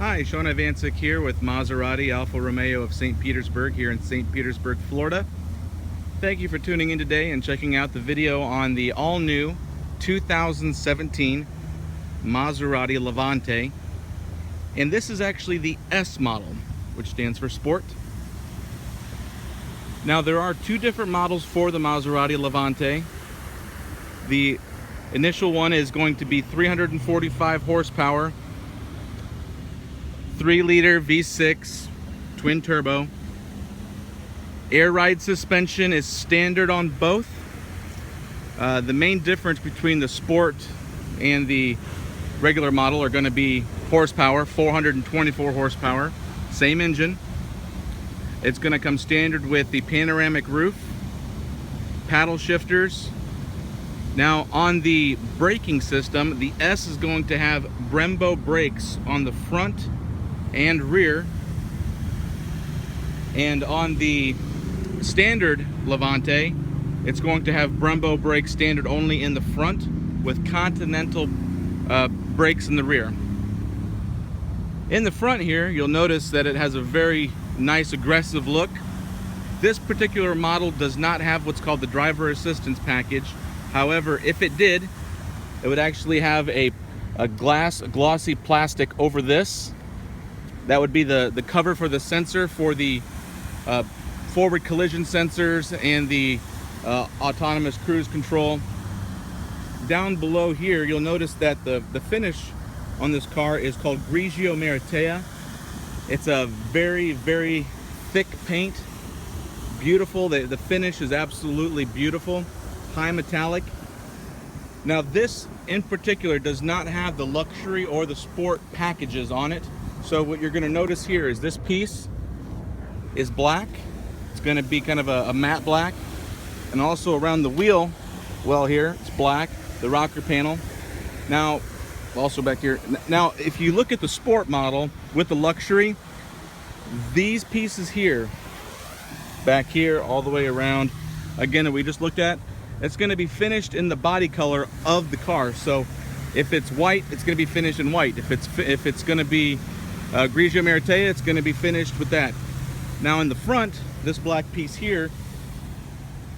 Hi, Sean Ivancic here with Maserati Alfa Romeo of St. Petersburg here in St. Petersburg, Florida. Thank you for tuning in today and checking out the video on the all-new 2017 Maserati Levante. And this is actually the S model, which stands for Sport. Now there are two different models for the Maserati Levante. The initial one is going to be 345 horsepower, 3-liter V6 twin turbo. Air ride suspension is standard on both. The main difference between the Sport and the regular model are going to be horsepower, 424 horsepower, same engine. It's going to come standard with the panoramic roof, paddle shifters. Now on the braking system, the S is going to have Brembo brakes on the front and rear, and on the standard Levante it's going to have Brembo brakes standard only in the front with Continental brakes in the rear. In the front here you'll notice that it has a very nice aggressive look. This particular model does not have what's called the driver assistance package. However, if it did, it would actually have a glossy plastic over this. That would be the cover for the sensor for the forward collision sensors and the autonomous cruise control. Down below here, you'll notice that the finish on this car is called Grigio Maratea. It's a very, very thick paint. Beautiful. The finish is absolutely beautiful. High metallic. Now this in particular does not have the luxury or the sport packages on it. So what you're going to notice here is this piece is black. It's going to be kind of a matte black. And also around the wheel well here, it's black. The rocker panel. Now, also back here. Now, if you look at the sport model with the luxury, these pieces here, back here, all the way around, again, that we just looked at, it's going to be finished in the body color of the car. So if it's white, it's going to be finished in white. If it's going to be Grigio Maratea, it's going to be finished with that. Now in the front, this black piece here,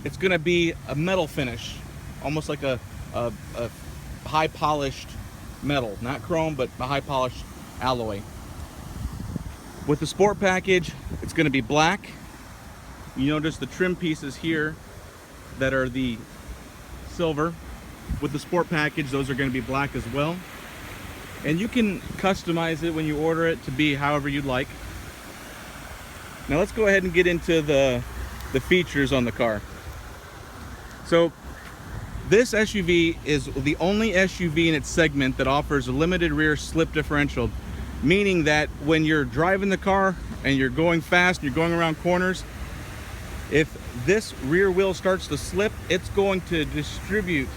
it's going to be a metal finish, almost like a high polished metal, not chrome, but a high polished alloy. With the sport package, it's going to be black. You notice the trim pieces here that are the silver. With the sport package, those are going to be black as well. And you can customize it when you order it to be however you'd like. Now let's go ahead and get into the features on the car. So this SUV is the only SUV in its segment that offers a limited rear slip differential, meaning that when you're driving the car and you're going fast and you're going around corners, if this rear wheel starts to slip, it's going to distribute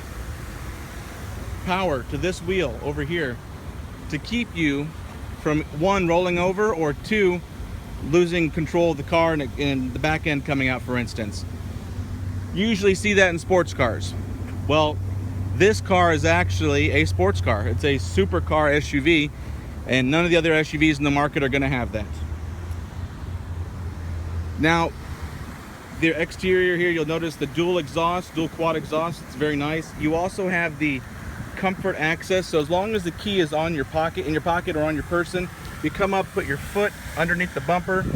power to this wheel over here to keep you from, one, rolling over, or two, losing control of the car and the back end coming out, for instance. You usually see that in sports cars. Well, this car is actually a sports car. It's a supercar SUV, and none of the other SUVs in the market are going to have that. Now, the exterior here, you'll notice the dual quad exhaust. It's very nice. You also have the comfort access, so as long as the key is on your pocket, in your pocket or on your person, you come up, put your foot underneath the bumper.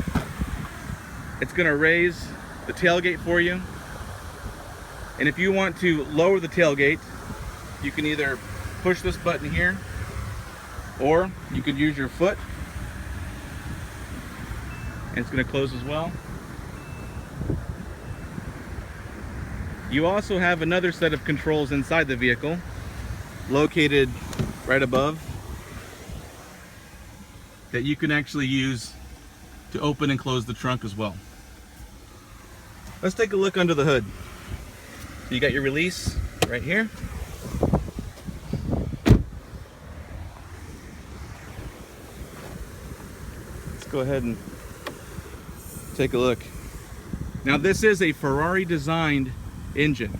It's going to raise the tailgate for you. And if you want to lower the tailgate, you can either push this button here, or you could use your foot, and it's going to close as well. You also have another set of controls inside the vehicle, located right above, that you can actually use to open and close the trunk as well. Let's take a look under the hood. So you got your release right here. Let's go ahead and take a look. Now this is a Ferrari designed engine.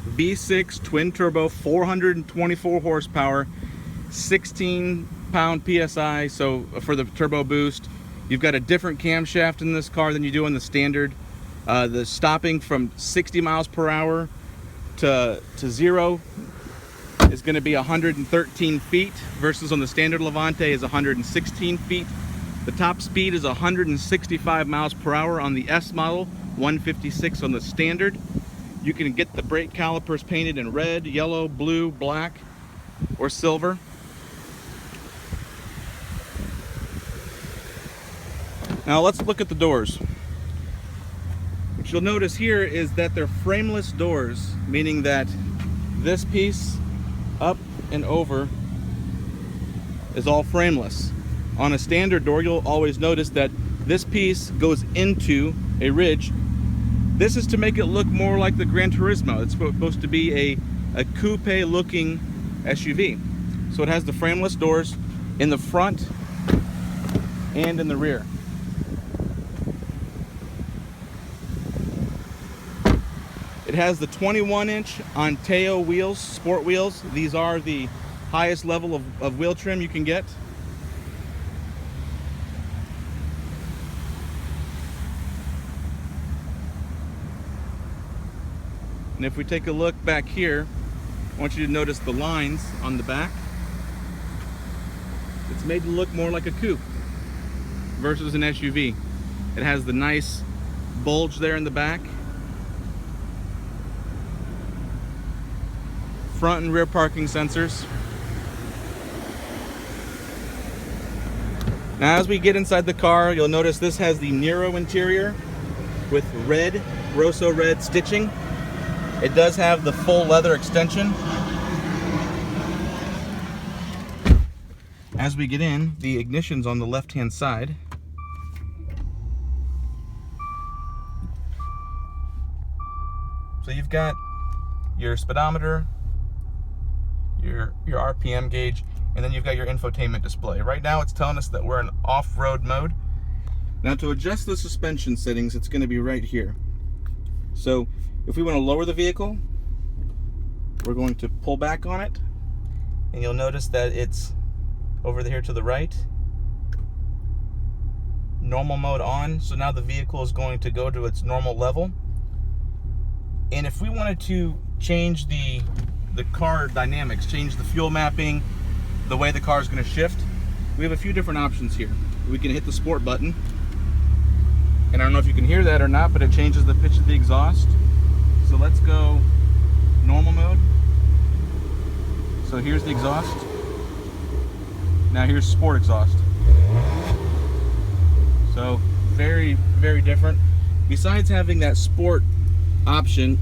V6 twin turbo, 424 horsepower, 16 pound PSI, so for the turbo boost. You've got a different camshaft in this car than you do in the standard. The stopping from 60 miles per hour to 0 is going to be 113 feet versus on the standard Levante is 116 feet. The top speed is 165 miles per hour on the S model, 156 on the standard. You can get the brake calipers painted in red, yellow, blue, black, or silver. Now let's look at the doors. What you'll notice here is that they're frameless doors, meaning that this piece up and over is all frameless. On a standard door, you'll always notice that this piece goes into a ridge. This is to make it look more like the Gran Turismo. It's supposed to be a coupe looking SUV. So it has the frameless doors in the front and in the rear. It has the 21-inch Anteo wheels, sport wheels. These are the highest level of wheel trim you can get. And if we take a look back here, I want you to notice the lines on the back. It's made to look more like a coupe versus an SUV. It has the nice bulge there in the back. Front and rear parking sensors. Now as we get inside the car, you'll notice this has the Nero interior with red, Rosso red stitching. It does have the full leather extension. As we get in, the ignition's on the left-hand side. So you've got your speedometer, your RPM gauge, and then you've got your infotainment display. Right now it's telling us that we're in off-road mode. Now to adjust the suspension settings, it's going to be right here. So if we want to lower the vehicle, we're going to pull back on it, and you'll notice that it's over here to the right. Normal mode on, so now the vehicle is going to go to its normal level. And if we wanted to change the car dynamics, change the fuel mapping, the way the car is going to shift, we have a few different options here. We can hit the sport button, and I don't know if you can hear that or not, but it changes the pitch of the exhaust. So let's go normal mode. So here's the exhaust. Now here's sport exhaust. So very, very different. Besides having that sport option,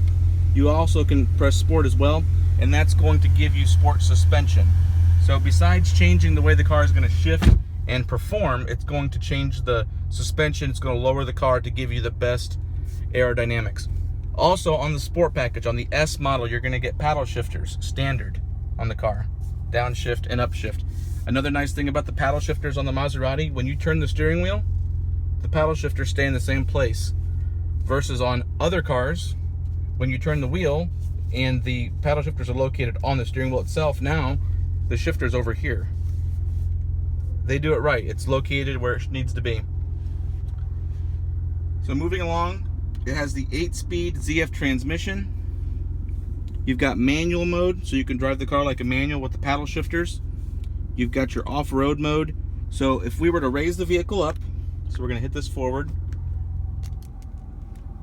you also can press sport as well, and that's going to give you sport suspension. So besides changing the way the car is going to shift and perform, it's going to change the suspension. It's going to lower the car to give you the best aerodynamics. Also on the sport package, on the S model, you're going to get paddle shifters standard on the car, downshift and upshift. Another nice thing about the paddle shifters on the Maserati, when you turn the steering wheel, the paddle shifters stay in the same place, versus on other cars, when you turn the wheel and the paddle shifters are located on the steering wheel itself, now the shifter's over here. They do it right. It's located where it needs to be. So moving along, it has the 8-speed ZF transmission. You've got manual mode, so you can drive the car like a manual with the paddle shifters. You've got your off-road mode. So if we were to raise the vehicle up, so we're going to hit this forward.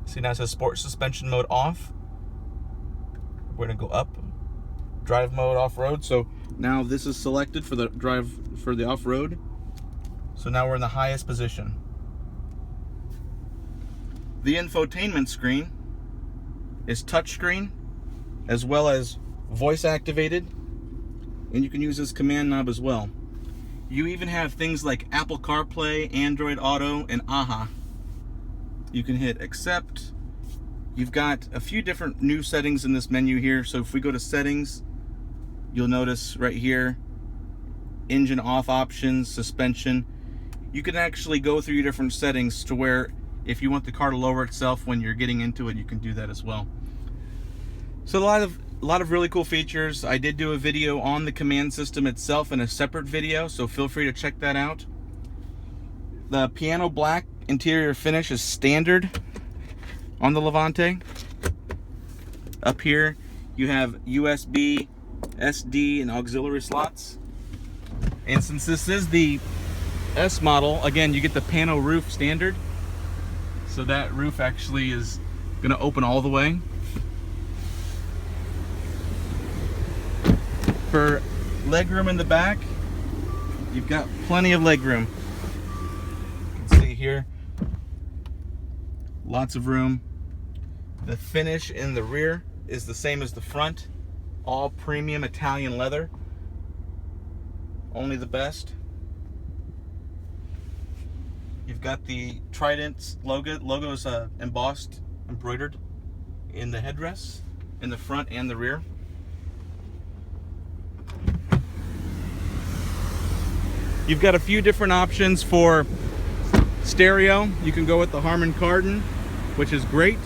See, now it says sport suspension mode off. We're going to go up, drive mode off-road. So now this is selected for the drive for the off-road. So now we're in the highest position. The infotainment screen is touchscreen as well as voice activated, and you can use this command knob as well. You even have things like Apple CarPlay, Android Auto, and AHA. You can hit accept. You've got a few different new settings in this menu here. So if we go to settings, you'll notice right here, engine off options, suspension. You can actually go through your different settings to where if you want the car to lower itself when you're getting into it, you can do that as well. So a lot of A lot of really cool features. I did do a video on the command system itself in a separate video, so feel free to check that out. The piano black interior finish is standard on the Levante. Up here you have USB, SD, and auxiliary slots. And since this is the S model, again, you get the pano roof standard. So that roof actually is gonna open all the way. For legroom in the back, you've got plenty of legroom. You can see here, lots of room. The finish in the rear is the same as the front. All premium Italian leather. Only the best. You've got the Trident logo. Logo is embossed, embroidered in the headrests, in the front and the rear. You've got a few different options for stereo. You can go with the Harman Kardon, which is great.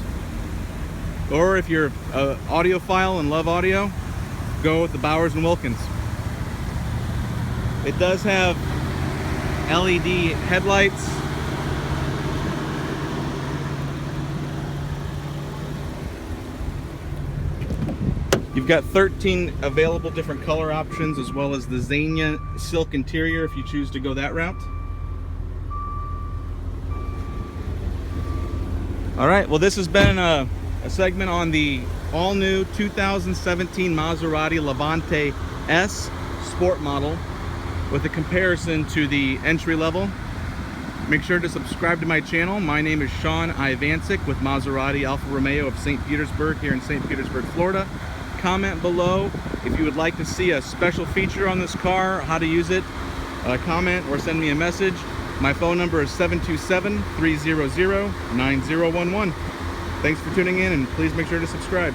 Or if you're an audiophile and love audio, go with the Bowers & Wilkins. It does have LED headlights. You've got 13 available different color options, as well as the Xenia silk interior if you choose to go that route. All right, well, this has been a segment on the all-new 2017 Maserati Levante S Sport model with a comparison to the entry level. Make sure to subscribe to my channel. My name is Sean Ivancic with Maserati Alfa Romeo of St. Petersburg here in St. Petersburg, Florida. Comment below if you would like to see a special feature on this car, how to use it. Comment or send me a message. My phone number is 727-300-9011. Thanks for tuning in, and please make sure to subscribe.